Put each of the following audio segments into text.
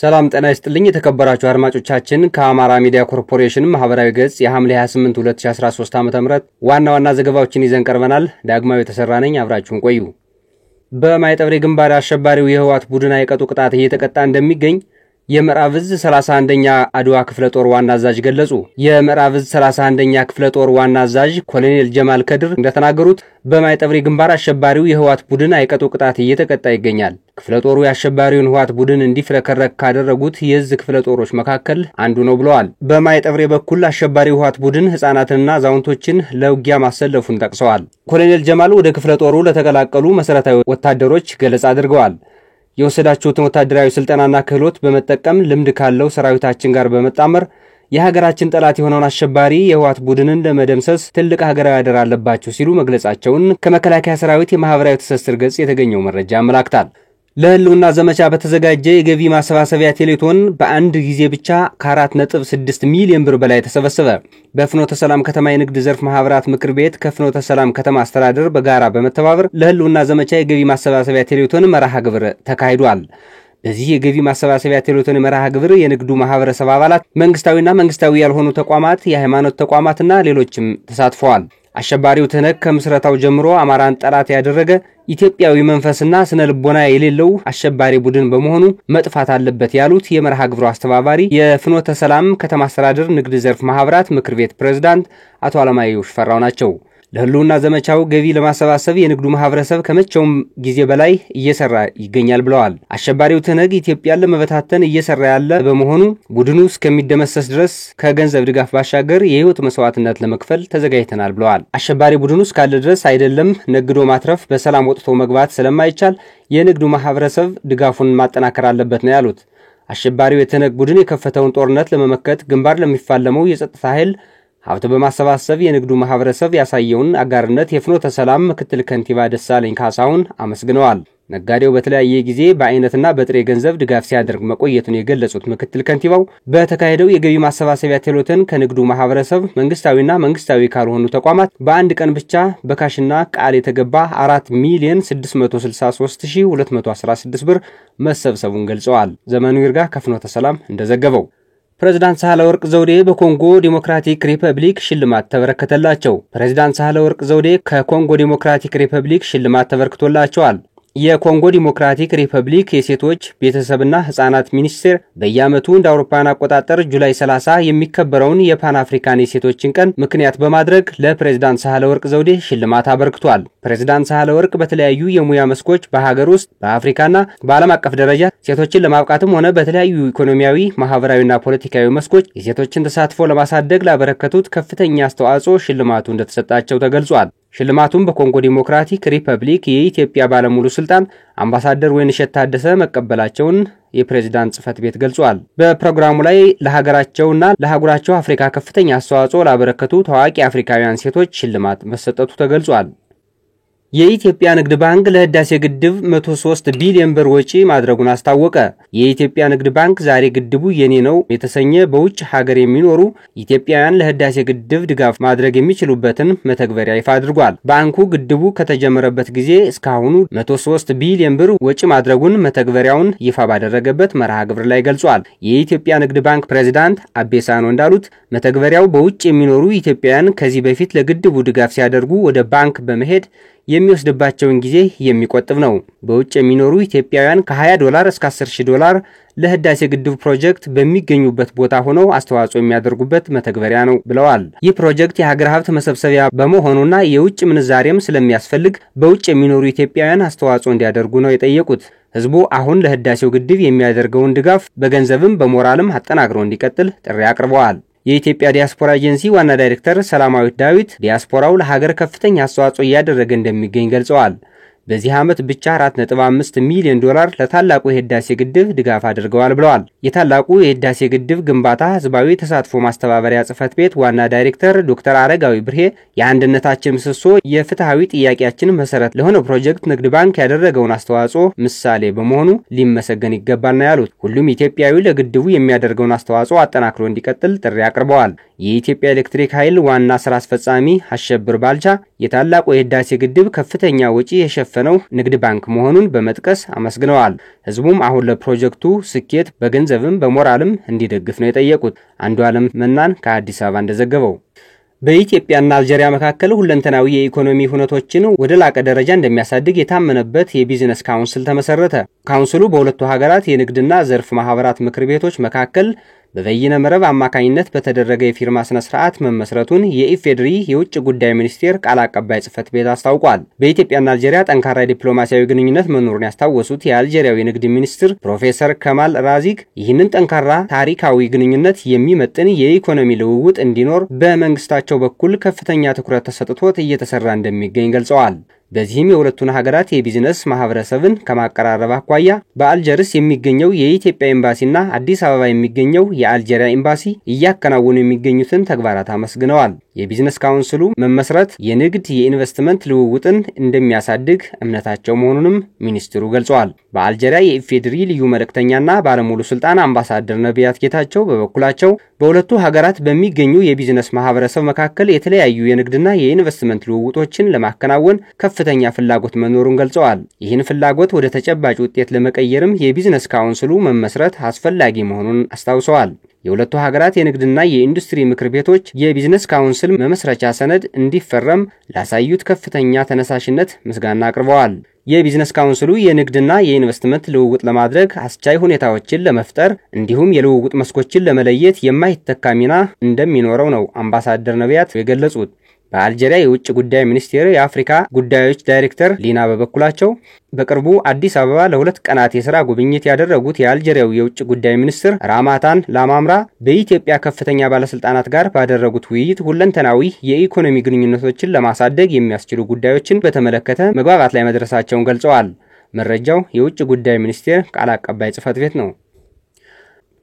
ሰላም ጤና ይስጥልኝ የተከበራችሁ አድማጮቻችን ከአማራ ሚዲያ ኮርፖሬሽን ማህበራዊ ገጽ የሐምሌ 28 2013 ዓ.ም ዋና ዘገባዎችን ይዘን ቀርበናል። ዳግማዊ ተሰራ ነኝ፣ አብራችሁን ቆዩ። በማይጠብሬ ግንባር አሸባሪው የህወሓት ቡድን አይቀጡ ቅጣት እየተቀጣ እንደሚገኝ የምዕራብ ዕዝ 31ኛ አድዋ ክፍለ ጦር ዋና አዛዥ ገለጹ። የምዕራብ ዕዝ 31ኛ ክፍለ ጦር ዋና አዛዥ ኮሎኔል ጀማል ከድር እንደተናገሩት በማይጠብሬ ግንባር አሸባሪው የህወሓት ቡድን አይቀጡ ቅጣት እየተቀጣ ይገኛል። ክፍለ ጦሩ የአሸባሪውን ህወሓት ቡድን እንዲፍረከረክ ካደረጉት የዕዝ ክፍለ ጦሮች መካከል አንዱ ነው ብለዋል። በማይጠብሬ በኩል አሸባሪው ህወሓት ቡድን ህፃናትንና አዛውንቶችን ለውጊያ ማሰለፉን ጠቅሰዋል። ኮሎኔል ጀማል ወደ ክፍለ ጦሩ ለተቀላቀሉ መሰረታዊ ወታደሮች ገለጻ አድርገዋል። የወሰዳችሁትን ወታደራዊ ስልጠናና ክህሎት በመጠቀም ልምድ ካለው ሰራዊታችን ጋር በመጣመር የሀገራችን ጠላት የሆነውን አሸባሪ የህወሓት ቡድንን ለመደምሰስ ትልቅ ሀገራዊ አደራ አለባችሁ ሲሉ መግለጻቸውን ከመከላከያ ሰራዊት የማህበራዊ ትስስር ገጽ የተገኘው መረጃ ያመለክታል። ለህልውና ዘመቻ በተዘጋጀ የገቢ ማሰባሰቢያ ቴሌቶን በአንድ ጊዜ ብቻ ከ4.6 ሚሊዮን ብር በላይ ተሰበሰበ። በፍኖተ ሰላም ከተማ የንግድ ዘርፍ ማህበራት ምክር ቤት ከፍኖተ ሰላም ከተማ አስተዳደር በጋራ በመተባበር ለህልውና ዘመቻ የገቢ ማሰባሰቢያ ቴሌቶን መርሃ ግብር ተካሂዷል። በዚህ የገቢ ማሰባሰቢያ ቴሌቶን መርሃ ግብር የንግዱ ማህበረሰብ አባላት፣ መንግስታዊና መንግስታዊ ያልሆኑ ተቋማት፣ የሃይማኖት ተቋማትና ሌሎችም ተሳትፈዋል። አሸባሪው ትነክ ከምስረታው ጀምሮ አማራን ጠላት ያደረገ ኢትዮጵያዊ መንፈስና ስነ ልቦና የሌለው አሸባሪ ቡድን በመሆኑ መጥፋት አለበት ያሉት የመርሃ ግብሩ አስተባባሪ የፍኖተ ሰላም ከተማ አስተዳደር ንግድ ዘርፍ ማህበራት ምክር ቤት ፕሬዝዳንት አቶ አለማየሁ ሽፈራው ናቸው። ለህልውና ዘመቻው ገቢ ለማሰባሰብ የንግዱ ማህበረሰብ ከመቼውም ጊዜ በላይ እየሰራ ይገኛል ብለዋል። አሸባሪው ትነግ ኢትዮጵያን ለመበታተን እየሰራ ያለ በመሆኑ ቡድኑ እስከሚደመሰስ ድረስ ከገንዘብ ድጋፍ ባሻገር የህይወት መስዋዕትነት ለመክፈል ተዘጋጅተናል ብለዋል። አሸባሪ ቡድኑ እስካለ ድረስ አይደለም ነግዶ ማትረፍ በሰላም ወጥቶ መግባት ስለማይቻል የንግዱ ማህበረሰብ ድጋፉን ማጠናከር አለበት ነው ያሉት። አሸባሪው የትነግ ቡድን የከፈተውን ጦርነት ለመመከት ግንባር ለሚፋለመው የጸጥታ ኃይል ሀብት በማሰባሰብ የንግዱ ማህበረሰብ ያሳየውን አጋርነት የፍኖተ ሰላም ምክትል ከንቲባ ደሳለኝ ካሳሁን አመስግነዋል። ነጋዴው በተለያየ ጊዜ በአይነትና በጥሬ ገንዘብ ድጋፍ ሲያደርግ መቆየቱን የገለጹት ምክትል ከንቲባው በተካሄደው የገቢ ማሰባሰቢያ ቴሌቶን ከንግዱ ማህበረሰብ መንግስታዊና መንግስታዊ ካልሆኑ ተቋማት በአንድ ቀን ብቻ በካሽና ቃል የተገባ 4,663,216 ብር መሰብሰቡን ገልጸዋል። ዘመኑ ይርጋ ከፍኖተ ሰላም እንደዘገበው ፕሬዝዳንት ሳህለወርቅ ዘውዴ በኮንጎ ዲሞክራቲክ ሪፐብሊክ ሽልማት ተበረከተላቸው። ፕሬዝዳንት ሳህለወርቅ ዘውዴ ከኮንጎ ዲሞክራቲክ ሪፐብሊክ ሽልማት ተበረክቶላቸዋል። የኮንጎ ዲሞክራቲክ ሪፐብሊክ የሴቶች ቤተሰብና ህፃናት ሚኒስቴር በየዓመቱ እንደ አውሮፓውያን አቆጣጠር ጁላይ 30 የሚከበረውን የፓን አፍሪካን የሴቶችን ቀን ምክንያት በማድረግ ለፕሬዝዳንት ሳህለወርቅ ዘውዴ ሽልማት አበርክቷል። ፕሬዝዳንት ሳህለወርቅ በተለያዩ የሙያ መስኮች በሀገር ውስጥ በአፍሪካና በዓለም አቀፍ ደረጃ ሴቶችን ለማብቃትም ሆነ በተለያዩ ኢኮኖሚያዊ፣ ማህበራዊና ፖለቲካዊ መስኮች የሴቶችን ተሳትፎ ለማሳደግ ላበረከቱት ከፍተኛ አስተዋጽኦ ሽልማቱ እንደተሰጣቸው ተገልጿል። ሽልማቱም በኮንጎ ዲሞክራቲክ ሪፐብሊክ የኢትዮጵያ ባለሙሉ ስልጣን አምባሳደር ወይንሸት ታደሰ መቀበላቸውን የፕሬዝዳንት ጽፈት ቤት ገልጿል። በፕሮግራሙ ላይ ለሀገራቸውና ለሀገራቸው አፍሪካ ከፍተኛ አስተዋጽኦ ላበረከቱ ታዋቂ አፍሪካውያን ሴቶች ሽልማት መሰጠቱ ተገልጿል። የኢትዮጵያ ንግድ ባንክ ለህዳሴ ግድብ 103 ቢሊዮን ብር ወጪ ማድረጉን አስታወቀ። የኢትዮጵያ ንግድ ባንክ ዛሬ ግድቡ የኔ ነው የተሰኘ በውጭ ሀገር የሚኖሩ ኢትዮጵያውያን ለህዳሴ ግድብ ድጋፍ ማድረግ የሚችሉበትን መተግበሪያ ይፋ አድርጓል። ባንኩ ግድቡ ከተጀመረበት ጊዜ እስካሁኑ 103 ቢሊዮን ብር ወጪ ማድረጉን መተግበሪያውን ይፋ ባደረገበት መርሃ ግብር ላይ ገልጿል። የኢትዮጵያ ንግድ ባንክ ፕሬዝዳንት አቤሳኖ እንዳሉት መተግበሪያው በውጭ የሚኖሩ ኢትዮጵያውያን ከዚህ በፊት ለግድቡ ድጋፍ ሲያደርጉ ወደ ባንክ በመሄድ የሚወስድባቸውን ጊዜ የሚቆጥብ ነው። በውጭ የሚኖሩ ኢትዮጵያውያን ከ$20 እስከ $10,000 ለህዳሴ ግድብ ፕሮጀክት በሚገኙበት ቦታ ሆነው አስተዋጽኦ የሚያደርጉበት መተግበሪያ ነው ብለዋል። ይህ ፕሮጀክት የሀገር ሀብት መሰብሰቢያ በመሆኑና የውጭ ምንዛሬም ስለሚያስፈልግ በውጭ የሚኖሩ ኢትዮጵያውያን አስተዋጽኦ እንዲያደርጉ ነው የጠየቁት። ህዝቡ አሁን ለህዳሴው ግድብ የሚያደርገውን ድጋፍ በገንዘብም በሞራልም አጠናክሮ እንዲቀጥል ጥሪ አቅርበዋል። የኢትዮጵያ ዲያስፖራ ኤጀንሲ ዋና ዳይሬክተር ሰላማዊት ዳዊት ዲያስፖራው ለሀገር ከፍተኛ አስተዋጽኦ እያደረገ እንደሚገኝ ገልጸዋል። በዚህ ዓመት ብቻ 4.5 ሚሊዮን ዶላር ለታላቁ የህዳሴ ግድብ ድጋፍ አድርገዋል ብለዋል። የታላቁ የህዳሴ ግድብ ግንባታ ህዝባዊ ተሳትፎ ማስተባበሪያ ጽሕፈት ቤት ዋና ዳይሬክተር ዶክተር አረጋዊ ብርሄ የአንድነታችን ምሰሶ የፍትሃዊ ጥያቄያችን መሰረት ለሆነው ፕሮጀክት ንግድ ባንክ ያደረገውን አስተዋጽኦ ምሳሌ በመሆኑ ሊመሰገን ይገባል ነው ያሉት። ሁሉም ኢትዮጵያዊ ለግድቡ የሚያደርገውን አስተዋጽኦ አጠናክሮ እንዲቀጥል ጥሪ አቅርበዋል። የኢትዮጵያ ኤሌክትሪክ ኃይል ዋና ስራ አስፈጻሚ አሸብር ባልቻ የታላቁ የህዳሴ ግድብ ከፍተኛ ወጪ የሸፈነው ንግድ ባንክ መሆኑን በመጥቀስ አመስግነዋል። ህዝቡም አሁን ለፕሮጀክቱ ስኬት በገንዘብም በሞራልም እንዲደግፍ ነው የጠየቁት። አንዱ ዓለም መናን ከአዲስ አበባ እንደዘገበው በኢትዮጵያና አልጄሪያ መካከል ሁለንተናዊ የኢኮኖሚ ሁነቶችን ወደ ላቀ ደረጃ እንደሚያሳድግ የታመነበት የቢዝነስ ካውንስል ተመሰረተ። ካውንስሉ በሁለቱ ሀገራት የንግድና ዘርፍ ማህበራት ምክር ቤቶች መካከል በበይነ መረብ አማካኝነት በተደረገ የፊርማ ስነ ስርዓት መመስረቱን የኢፌድሪ የውጭ ጉዳይ ሚኒስቴር ቃል አቀባይ ጽሕፈት ቤት አስታውቋል። በኢትዮጵያና አልጄሪያ ጠንካራ ዲፕሎማሲያዊ ግንኙነት መኖሩን ያስታወሱት የአልጄሪያው የንግድ ሚኒስትር ፕሮፌሰር ከማል ራዚግ ይህንን ጠንካራ ታሪካዊ ግንኙነት የሚመጥን የኢኮኖሚ ልውውጥ እንዲኖር በመንግስታቸው በኩል ከፍተኛ ትኩረት ተሰጥቶት እየተሰራ እንደሚገኝ ገልጸዋል። በዚህም የሁለቱን ሀገራት የቢዝነስ ማህበረሰብን ከማቀራረብ አኳያ በአልጀርስ የሚገኘው የኢትዮጵያ ኤምባሲና አዲስ አበባ የሚገኘው የአልጄሪያ ኤምባሲ እያከናወኑ የሚገኙትን ተግባራት አመስግነዋል። የቢዝነስ ካውንስሉ መመስረት የንግድ የኢንቨስትመንት ልውውጥን እንደሚያሳድግ እምነታቸው መሆኑንም ሚኒስትሩ ገልጸዋል። በአልጄሪያ የኢፌድሪ ልዩ መልእክተኛና ባለሙሉ ስልጣን አምባሳደር ነቢያት ጌታቸው በበኩላቸው በሁለቱ ሀገራት በሚገኙ የቢዝነስ ማህበረሰብ መካከል የተለያዩ የንግድና የኢንቨስትመንት ልውውጦችን ለማከናወን ከፍተኛ ፍላጎት መኖሩን ገልጸዋል። ይህን ፍላጎት ወደ ተጨባጭ ውጤት ለመቀየርም የቢዝነስ ካውንስሉ መመስረት አስፈላጊ መሆኑን አስታውሰዋል። የሁለቱ ሀገራት የንግድና የኢንዱስትሪ ምክር ቤቶች የቢዝነስ ካውንስል መመስረቻ ሰነድ እንዲፈረም ላሳዩት ከፍተኛ ተነሳሽነት ምስጋና አቅርበዋል። የቢዝነስ ካውንስሉ የንግድና የኢንቨስትመንት ልውውጥ ለማድረግ አስቻይ ሁኔታዎችን ለመፍጠር እንዲሁም የልውውጥ መስኮችን ለመለየት የማይተካ ሚና እንደሚኖረው ነው አምባሳደር ነቢያት የገለጹት። በአልጄሪያ የውጭ ጉዳይ ሚኒስቴር የአፍሪካ ጉዳዮች ዳይሬክተር ሊና በበኩላቸው በቅርቡ አዲስ አበባ ለሁለት ቀናት የሥራ ጉብኝት ያደረጉት የአልጄሪያው የውጭ ጉዳይ ሚኒስትር ራማታን ላማምራ በኢትዮጵያ ከፍተኛ ባለስልጣናት ጋር ባደረጉት ውይይት ሁለንተናዊ የኢኮኖሚ ግንኙነቶችን ለማሳደግ የሚያስችሉ ጉዳዮችን በተመለከተ መግባባት ላይ መድረሳቸውን ገልጸዋል። መረጃው የውጭ ጉዳይ ሚኒስቴር ቃል አቀባይ ጽሕፈት ቤት ነው።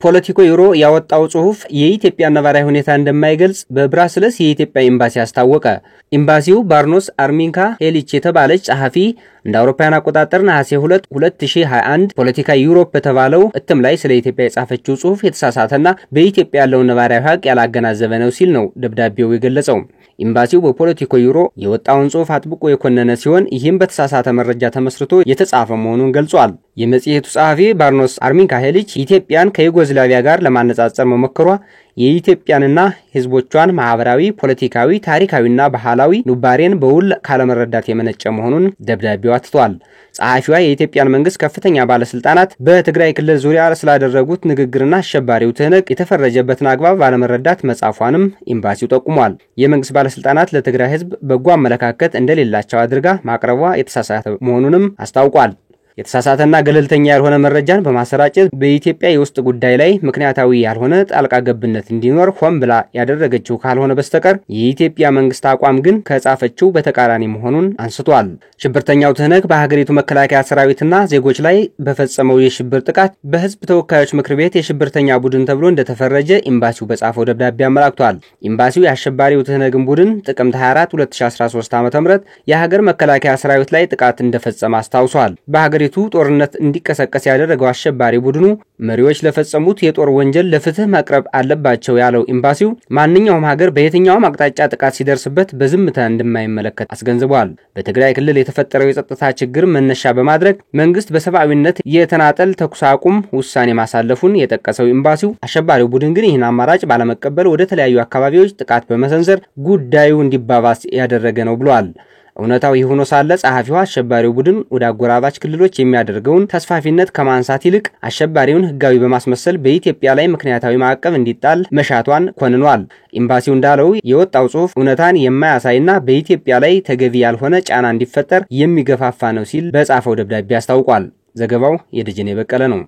ፖለቲኮ ዩሮ ያወጣው ጽሑፍ የኢትዮጵያ ነባራዊ ሁኔታ እንደማይገልጽ በብራስልስ የኢትዮጵያ ኤምባሲ አስታወቀ። ኤምባሲው ባርኖስ አርሚንካ ሄሊች የተባለች ጸሐፊ እንደ አውሮፓውያን አቆጣጠር ነሐሴ 2 2021 ፖለቲካ ዩሮፕ በተባለው እትም ላይ ስለ ኢትዮጵያ የጻፈችው ጽሑፍ የተሳሳተና በኢትዮጵያ ያለውን ነባራዊ ሀቅ ያላገናዘበ ነው ሲል ነው ደብዳቤው የገለጸው። ኤምባሲው በፖለቲኮ ዩሮ የወጣውን ጽሑፍ አጥብቆ የኮነነ ሲሆን ይህም በተሳሳተ መረጃ ተመስርቶ የተጻፈ መሆኑን ገልጿል። የመጽሔቱ ጸሐፊ ባርኖስ አርሚንካ ሄሊች ኢትዮጵያን ከዩጎዝላቪያ ጋር ለማነጻጸር መሞከሯ የኢትዮጵያንና ሕዝቦቿን ማህበራዊ፣ ፖለቲካዊ፣ ታሪካዊና ባህላዊ ኑባሬን በውል ካለመረዳት የመነጨ መሆኑን ደብዳቤው አትቷል። ጸሐፊዋ የኢትዮጵያን መንግስት ከፍተኛ ባለስልጣናት በትግራይ ክልል ዙሪያ ስላደረጉት ንግግርና አሸባሪው ትህነግ የተፈረጀበትን አግባብ ባለመረዳት መጻፏንም ኤምባሲው ጠቁሟል። የመንግስት ባለስልጣናት ለትግራይ ህዝብ በጎ አመለካከት እንደሌላቸው አድርጋ ማቅረቧ የተሳሳተ መሆኑንም አስታውቋል። የተሳሳተና ገለልተኛ ያልሆነ መረጃን በማሰራጨት በኢትዮጵያ የውስጥ ጉዳይ ላይ ምክንያታዊ ያልሆነ ጣልቃ ገብነት እንዲኖር ሆን ብላ ያደረገችው ካልሆነ በስተቀር የኢትዮጵያ መንግስት አቋም ግን ከጻፈችው በተቃራኒ መሆኑን አንስቷል። ሽብርተኛው ትህነግ በሀገሪቱ መከላከያ ሰራዊትና ዜጎች ላይ በፈጸመው የሽብር ጥቃት በህዝብ ተወካዮች ምክር ቤት የሽብርተኛ ቡድን ተብሎ እንደተፈረጀ ኤምባሲው በጻፈው ደብዳቤ አመላክቷል። ኤምባሲው የአሸባሪው ትህነግን ቡድን ጥቅምት 24 2013 ዓ.ም የሀገር መከላከያ ሰራዊት ላይ ጥቃት እንደፈጸመ አስታውሷል። በሀገሪቱ ጦርነት እንዲቀሰቀስ ያደረገው አሸባሪ ቡድኑ መሪዎች ለፈጸሙት የጦር ወንጀል ለፍትህ መቅረብ አለባቸው ያለው ኤምባሲው ማንኛውም ሀገር በየትኛውም አቅጣጫ ጥቃት ሲደርስበት በዝምታ እንደማይመለከት አስገንዝቧል። በትግራይ ክልል የተፈጠረው የጸጥታ ችግር መነሻ በማድረግ መንግስት በሰብአዊነት የተናጠል ተኩስ አቁም ውሳኔ ማሳለፉን የጠቀሰው ኤምባሲው አሸባሪው ቡድን ግን ይህን አማራጭ ባለመቀበል ወደ ተለያዩ አካባቢዎች ጥቃት በመሰንዘር ጉዳዩ እንዲባባስ ያደረገ ነው ብሏል። እውነታው ይህ ሆኖ ሳለ ጸሐፊዋ አሸባሪው ቡድን ወደ አጎራባች ክልሎች የሚያደርገውን ተስፋፊነት ከማንሳት ይልቅ አሸባሪውን ህጋዊ በማስመሰል በኢትዮጵያ ላይ ምክንያታዊ ማዕቀብ እንዲጣል መሻቷን ኮንኗል። ኤምባሲው እንዳለው የወጣው ጽሑፍ እውነታን የማያሳይና በኢትዮጵያ ላይ ተገቢ ያልሆነ ጫና እንዲፈጠር የሚገፋፋ ነው ሲል በጻፈው ደብዳቤ አስታውቋል። ዘገባው የደጀኔ በቀለ ነው።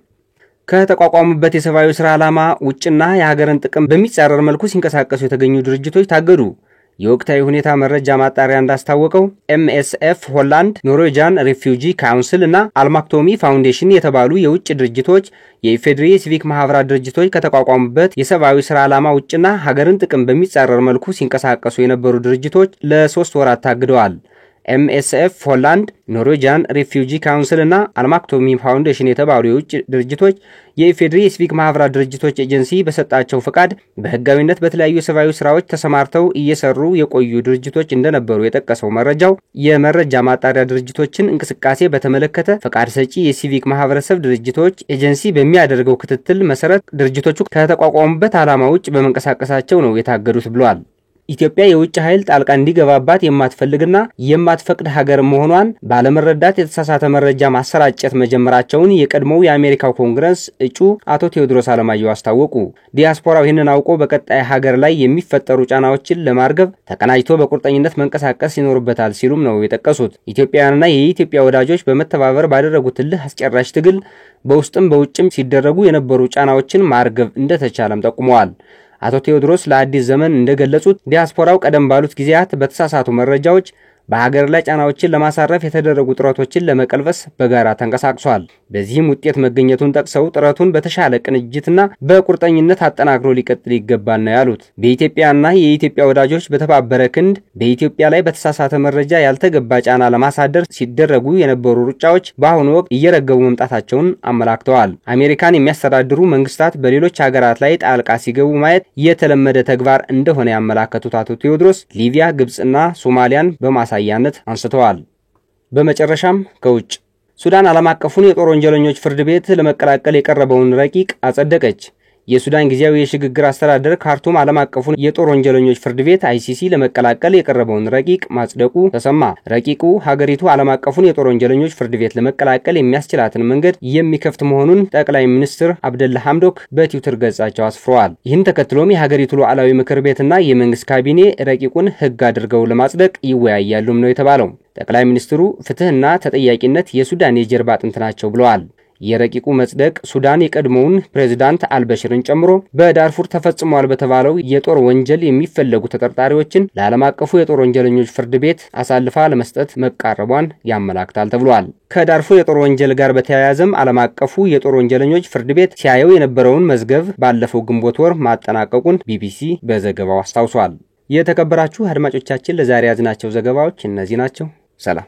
ከተቋቋሙበት የሰብአዊ ስራ ዓላማ ውጭና የሀገርን ጥቅም በሚጻረር መልኩ ሲንቀሳቀሱ የተገኙ ድርጅቶች ታገዱ። የወቅታዊ ሁኔታ መረጃ ማጣሪያ እንዳስታወቀው MSF ሆላንድ፣ ኖርዌጂያን ሪፊውጂ ካውንስል እና አልማክቶሚ ፋውንዴሽን የተባሉ የውጭ ድርጅቶች የኢፌድሪ ሲቪክ ማህበራት ድርጅቶች ከተቋቋሙበት የሰብአዊ ስራ ዓላማ ውጭና ሀገርን ጥቅም በሚጻረር መልኩ ሲንቀሳቀሱ የነበሩ ድርጅቶች ለ3 ወራት ታግደዋል። MSF ሆላንድ፣ ኖርዌጂያን ሪፊውጂ ካውንስል እና አልማክቶሚ ፋውንዴሽን የተባሉ የውጭ ድርጅቶች የኢፌድሪ ሲቪክ ማህበራት ድርጅቶች ኤጀንሲ በሰጣቸው ፍቃድ በህጋዊነት በተለያዩ የሰብአዊ ስራዎች ተሰማርተው እየሰሩ የቆዩ ድርጅቶች እንደነበሩ የጠቀሰው መረጃው የመረጃ ማጣሪያ ድርጅቶችን እንቅስቃሴ በተመለከተ ፍቃድ ሰጪ የሲቪክ ማህበረሰብ ድርጅቶች ኤጀንሲ በሚያደርገው ክትትል መሰረት ድርጅቶቹ ከተቋቋሙበት ዓላማ ውጭ በመንቀሳቀሳቸው ነው የታገዱት ብሏል። ኢትዮጵያ የውጭ ኃይል ጣልቃ እንዲገባባት የማትፈልግና የማትፈቅድ ሀገር መሆኗን ባለመረዳት የተሳሳተ መረጃ ማሰራጨት መጀመራቸውን የቀድሞው የአሜሪካው ኮንግረስ እጩ አቶ ቴዎድሮስ አለማየሁ አስታወቁ። ዲያስፖራው ይህንን አውቆ በቀጣይ ሀገር ላይ የሚፈጠሩ ጫናዎችን ለማርገብ ተቀናጅቶ በቁርጠኝነት መንቀሳቀስ ይኖርበታል ሲሉም ነው የጠቀሱት። ኢትዮጵያውያንና የኢትዮጵያ ወዳጆች በመተባበር ባደረጉት እልህ አስጨራሽ ትግል በውስጥም በውጭም ሲደረጉ የነበሩ ጫናዎችን ማርገብ እንደተቻለም ጠቁመዋል። አቶ ቴዎድሮስ ለአዲስ ዘመን እንደገለጹት ዲያስፖራው ቀደም ባሉት ጊዜያት በተሳሳቱ መረጃዎች በሀገር ላይ ጫናዎችን ለማሳረፍ የተደረጉ ጥረቶችን ለመቀልበስ በጋራ ተንቀሳቅሷል። በዚህም ውጤት መገኘቱን ጠቅሰው ጥረቱን በተሻለ ቅንጅትና በቁርጠኝነት አጠናክሮ ሊቀጥል ይገባል ነው ያሉት። በኢትዮጵያና የኢትዮጵያ ወዳጆች በተባበረ ክንድ በኢትዮጵያ ላይ በተሳሳተ መረጃ ያልተገባ ጫና ለማሳደር ሲደረጉ የነበሩ ሩጫዎች በአሁኑ ወቅት እየረገቡ መምጣታቸውን አመላክተዋል። አሜሪካን የሚያስተዳድሩ መንግስታት በሌሎች ሀገራት ላይ ጣልቃ ሲገቡ ማየት የተለመደ ተግባር እንደሆነ ያመላከቱት አቶ ቴዎድሮስ ሊቢያ፣ ግብጽና ሶማሊያን በማሳያነት አንስተዋል። በመጨረሻም ከውጭ ሱዳን ዓለም አቀፉን የጦር ወንጀለኞች ፍርድ ቤት ለመቀላቀል የቀረበውን ረቂቅ አጸደቀች። የሱዳን ጊዜያዊ የሽግግር አስተዳደር ካርቱም ዓለም አቀፉን የጦር ወንጀለኞች ፍርድ ቤት ICC ለመቀላቀል የቀረበውን ረቂቅ ማጽደቁ ተሰማ። ረቂቁ ሀገሪቱ ዓለም አቀፉን የጦር ወንጀለኞች ፍርድ ቤት ለመቀላቀል የሚያስችላትን መንገድ የሚከፍት መሆኑን ጠቅላይ ሚኒስትር አብደላ ሐምዶክ በትዊተር ገጻቸው አስፍረዋል። ይህን ተከትሎም የሀገሪቱ ሉዓላዊ ምክር ቤትና የመንግስት ካቢኔ ረቂቁን ህግ አድርገው ለማጽደቅ ይወያያሉም ነው የተባለው። ጠቅላይ ሚኒስትሩ ፍትህና ተጠያቂነት የሱዳን የጀርባ አጥንት ናቸው ብለዋል። የረቂቁ መጽደቅ ሱዳን የቀድሞውን ፕሬዝዳንት አልበሽርን ጨምሮ በዳርፉር ተፈጽሟል በተባለው የጦር ወንጀል የሚፈለጉ ተጠርጣሪዎችን ለዓለም አቀፉ የጦር ወንጀለኞች ፍርድ ቤት አሳልፋ ለመስጠት መቃረቧን ያመላክታል ተብሏል። ከዳርፉር የጦር ወንጀል ጋር በተያያዘም ዓለም አቀፉ የጦር ወንጀለኞች ፍርድ ቤት ሲያየው የነበረውን መዝገብ ባለፈው ግንቦት ወር ማጠናቀቁን ቢቢሲ በዘገባው አስታውሷል። የተከበራችሁ አድማጮቻችን ለዛሬ ያዝናቸው ዘገባዎች እነዚህ ናቸው። ሰላም።